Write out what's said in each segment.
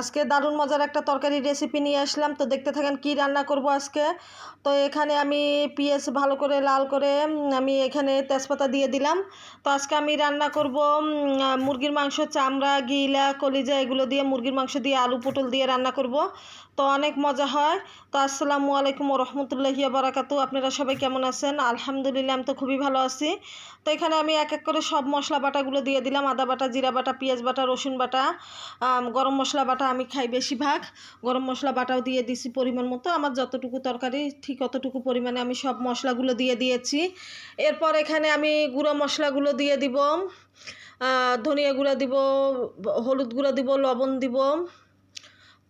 আজকে দারুণ মজার একটা তরকারি রেসিপি নিয়ে আসলাম। তো দেখতে থাকেন কি রান্না করব আজকে। তো এখানে আমি পেঁয়াজ ভালো করে লাল করে আমি এখানে তেজপাতা দিয়ে দিলাম। তো আজকে আমি রান্না করব মুরগির মাংস, চামড়া, গিলা, কলিজা এগুলো দিয়ে, মুরগির মাংস দিয়ে আলু পটল দিয়ে রান্না করব। তো অনেক মজা হয়। তো আসসালামু আলাইকুম রহমতুল্লাহি বারাকাতু। আপনারা সবাই কেমন আছেন? আলহামদুলিল্লাহ, আমি তো খুবই ভালো আছি। তো এখানে আমি এক এক করে সব মশলা বাটাগুলো দিয়ে দিলাম। আদা বাটা, জিরা বাটা, পেঁয়াজ বাটা, রসুন বাটা, গরম মশলা বাটা আমি খাই বেশিরভাগ। গরম মশলা বাটাও দিয়ে দিছি পরিমাণ মতো। আমার যতটুকু তরকারি ঠিক অতটুকু পরিমাণে আমি সব মশলাগুলো দিয়ে দিয়েছি। এরপর এখানে আমি গুঁড়ো মশলাগুলো দিয়ে দিব। ধনিয়া গুঁড়া দিব, হলুদ গুঁড়া দিব, লবণ দিব।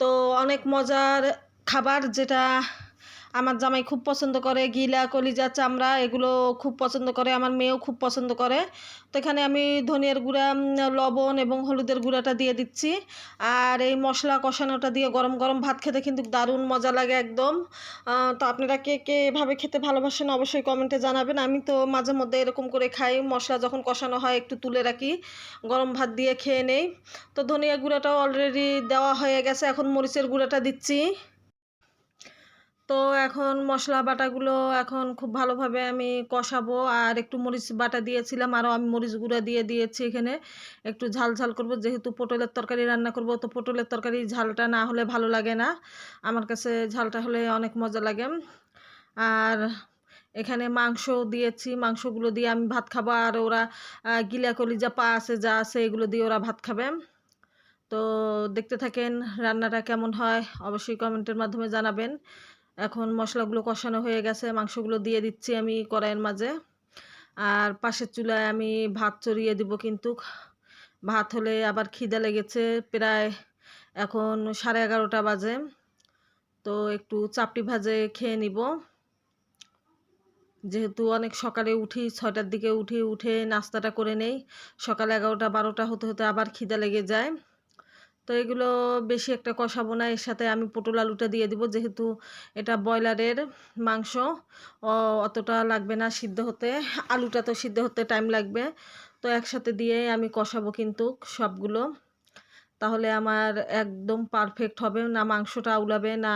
তো অনেক মজার খাবার, যেটা আমার জামাই খুব পছন্দ করে। গিলা, কলিজা, চামড়া এগুলো খুব পছন্দ করে, আমার মেয়েও খুব পছন্দ করে। তো এখানে আমি ধনিয়ার গুঁড়া, লবণ এবং হলুদের গুঁড়াটা দিয়ে দিচ্ছি। আর এই মশলা কষানোটা দিয়ে গরম গরম ভাত খেতে কিন্তু দারুণ মজা লাগে একদম। তো আপনারা কে কে এভাবে খেতে ভালোবাসেন অবশ্যই কমেন্টে জানাবেন। আমি তো মাঝে মধ্যে এরকম করে খাই, মশলা যখন কষানো হয় একটু তুলে রাখি, গরম ভাত দিয়ে খেয়ে নেই। তো ধনিয়া গুঁড়াটাও অলরেডি দেওয়া হয়ে গেছে, এখন মরিচের গুঁড়াটা দিচ্ছি। তো এখন মশলা বাটাগুলো এখন খুব ভালোভাবে আমি কষাবো। আর একটু মরিচ বাটা দিয়েছিলাম, আরও আমি মরিচ গুঁড়া দিয়ে দিয়েছি এখানে। একটু ঝাল ঝাল করবো, যেহেতু পটলের তরকারি রান্না করব। তো পটলের তরকারি ঝালটা না হলে ভালো লাগে না, আমার কাছে ঝালটা হলে অনেক মজা লাগে। আর এখানে মাংস দিয়েছি, মাংসগুলো দিয়ে আমি ভাত খাবো। আর ওরা গিলা, কলিজা, পা আছে, যা আছে এগুলো দিয়ে ওরা ভাত খাবে। তো দেখতে থাকেন রান্নাটা কেমন হয় অবশ্যই কমেন্টের মাধ্যমে জানাবেন। এখন মশলাগুলো কষানো হয়ে গেছে, মাংসগুলো দিয়ে দিচ্ছি আমি কড়াইয়ের মাঝে। আর পাশের চুলায় আমি ভাত চড়িয়ে দিব কিন্তু। ভাত হলে আবার খিদে লেগেছে, প্রায় এখন 11:30 বাজে। তো একটু চাপটি ভাজে খেয়ে নিব, যেহেতু অনেক সকালে উঠি, 6টার দিকে উঠে নাস্তাটা করে নেই। সকালে 11টা 12টা হতে হতে আবার খিদে লেগে যায়। তো এগুলো বেশি একটা কষাবো না, এর সাথে আমি পটল আলুটা দিয়ে দিব, যেহেতু এটা ব্রয়লারের মাংস। অতটা লাগবে না সিদ্ধ হতে, আলুটা তো সিদ্ধ হতে টাইম লাগবে। তো একসাথে দিয়ে আমি কষাবো কিন্তু সবগুলো, তাহলে আমার একদম পারফেক্ট হবে, না মাংসটা আউলাবে না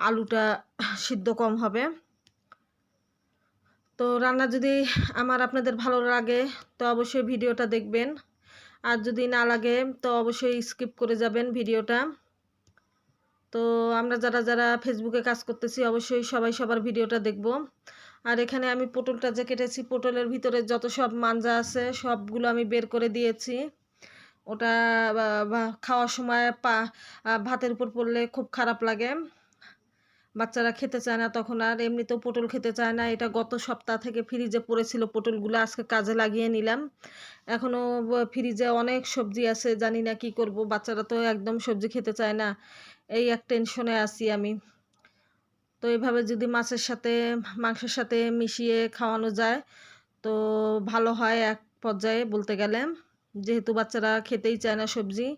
আলুটা সিদ্ধ কম হবে। তো রান্না যদি আপনাদের ভালো লাগে তো অবশ্যই ভিডিওটা দেখবেন, আর যদি না লাগে তো অবশ্যই স্কিপ করে যাবেন ভিডিওটা। তো আমরা যারা যারা ফেসবুকে কাজ করতেছি অবশ্যই সবাই সবার ভিডিওটা দেখব। আর এখানে আমি পটলটা যে কেটেছি, পটলের ভিতরে যত সব মাঞ্জা আছে সবগুলো আমি বের করে দিয়েছি। ওটা খাওয়ার সময় ভাতের উপর পড়লে খুব খারাপ লাগে, বাচ্চারা খেতে চায় না তখন, আর এমনিতেও পটল খেতে চায় না। এটা গত সপ্তাহ থেকে ফ্রিজে পড়েছিল পটলগুলো, আজকে কাজে লাগিয়ে নিলাম। এখনও ফ্রিজে অনেক সবজি আছে, জানি না কি করব, বাচ্চারা তো একদম সবজি খেতে চায় না, এই এক টেনশনে আছি আমি। তো এইভাবে যদি মাছের সাথে, মাংসের সাথে মিশিয়ে খাওয়ানো যায় তো ভালো হয় এক পর্যায়ে বলতে গেলে, যেহেতু বাচ্চারা খেতেই চায় না সবজি।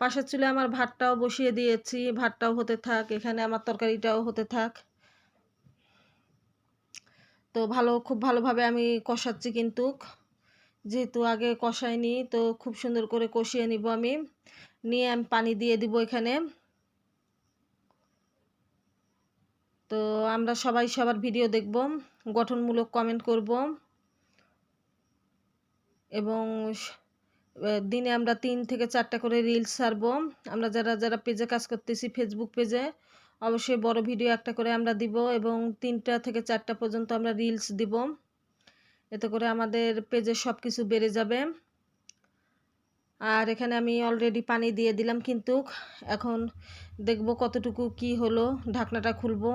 পাশের চুলে আমার ভাতটাও বসিয়ে দিয়েছি, ভাতটাও হতে থাক, এখানে আমার তরকারিটাও হতে থাক। তো খুব ভালোভাবে আমি কষাচ্ছি কিন্তু, যেহেতু আগে কষাইনি তো খুব সুন্দর করে কষিয়ে নিব আমি। নিয়ে আমি পানি দিয়ে দিব এখানে। তো আমরা সবাই সবার ভিডিও দেখব, গঠনমূলক কমেন্ট করব, এবং দিনে আমরা 3 থেকে 4টা করে রিলস ছাড়বো। আমরা যারা যারা পেজে কাজ করতেছি, ফেসবুক পেজে অবশ্যই বড় ভিডিও একটা করে আমরা দিব, এবং 3টা থেকে 4টা পর্যন্ত আমরা রিলস দিব। এতে করে আমাদের পেজের সব কিছু বেড়ে যাবে। আর এখানে আমি অলরেডি পানি দিয়ে দিলাম কিন্তু, এখন দেখব কতটুকু কি হলো। ঢাকনাটা খুলবো,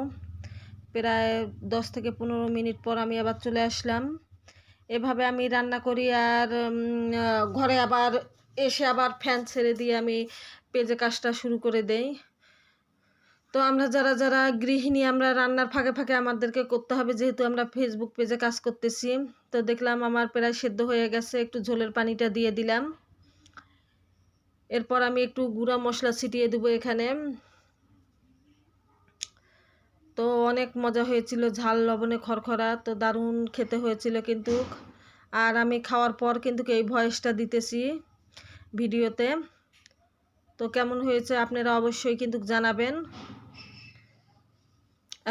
প্রায় 10 থেকে 15 মিনিট পর আমি আবার চলে আসলাম। এভাবে আমি রান্না করি। আর ঘরে আবার এসে আবার ফ্যান ছেড়ে দিয়ে আমি পেজে কাজটা শুরু করে দেই। তো আমরা যারা যারা গৃহিণী, আমরা রান্নার ফাঁকে ফাঁকে আমাদেরকে করতে হবে, যেহেতু আমরা ফেসবুক পেজে কাজ করতেছি। তো দেখলাম আমার প্রায় সেদ্ধ হয়ে গেছে, একটু ঝোলের পানিটা দিয়ে দিলাম। এরপর আমি একটু গুঁড়া মশলা ছিটিয়ে দেবো এখানে। তো অনেক মজা হয়েছিল, ঝাল লবণে খরখরা, তো দারুণ খেতে হয়েছিল কিন্তু। আর আমি খাওয়ার পর কিন্তু এই ভয়েসটা দিতেছি ভিডিওতে। তো কেমন হয়েছে আপনারা অবশ্যই কিন্তু জানাবেন।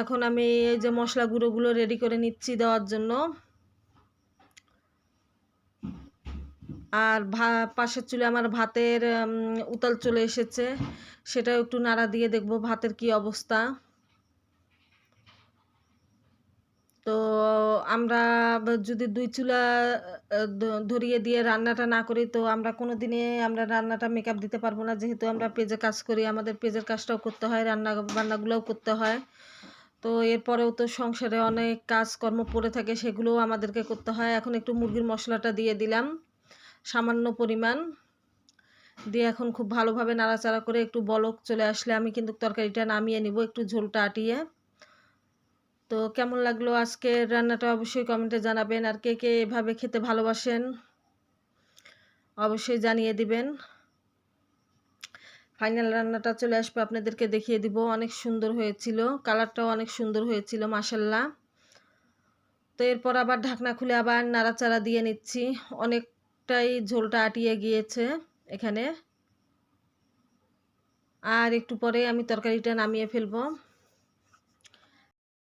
এখন আমি এই যে মশলা গুঁড়োগুলো রেডি করে নিচ্ছি দেওয়ার জন্য। আর পাশের চুলে আমার ভাতের উতাল চলে এসেছে, সেটাও একটু নাড়া দিয়ে দেখব ভাতের কি অবস্থা। তো আমরা যদি দুই চুলা ধরিয়ে দিয়ে রান্নাটা না করি, তো আমরা কোনো দিনে আমরা রান্নাটা মেকআপ দিতে পারবো না। যেহেতু আমরা পেজে কাজ করি, আমাদের পেজের কাজটাও করতে হয়, রান্না বান্নাগুলোও করতে হয়। তো এরপরেও তো সংসারে অনেক কাজকর্ম পড়ে থাকে, সেগুলোও আমাদেরকে করতে হয়। এখন একটু মুরগির মশলাটা দিয়ে দিলাম সামান্য পরিমাণ, দিয়ে এখন খুব ভালোভাবে নাড়াচাড়া করে একটু বলক চলে আসলে আমি কিন্তু তরকারিটা নামিয়ে নিব একটু ঝোলটা আটিয়ে। তো কেমন লাগলো আজকের রান্নাটা অবশ্যই কমেন্টে জানাবেন। আর কে কে এভাবে খেতে ভালোবাসেন অবশ্যই জানিয়ে দিবেন। ফাইনাল রান্নাটা চলে আসবে, আপনাদেরকে দেখিয়ে দিব। অনেক সুন্দর হয়েছিল, কালারটাও অনেক সুন্দর হয়েছিল মাশাল্লাহ। তো এরপর আবার ঢাকনা খুলে আবার নাড়াচাড়া দিয়ে নিচ্ছি। অনেকটাই ঝোলটা আটিয়ে গিয়েছে এখানে। আর একটু পরে আমি তরকারিটা নামিয়ে ফেলবো।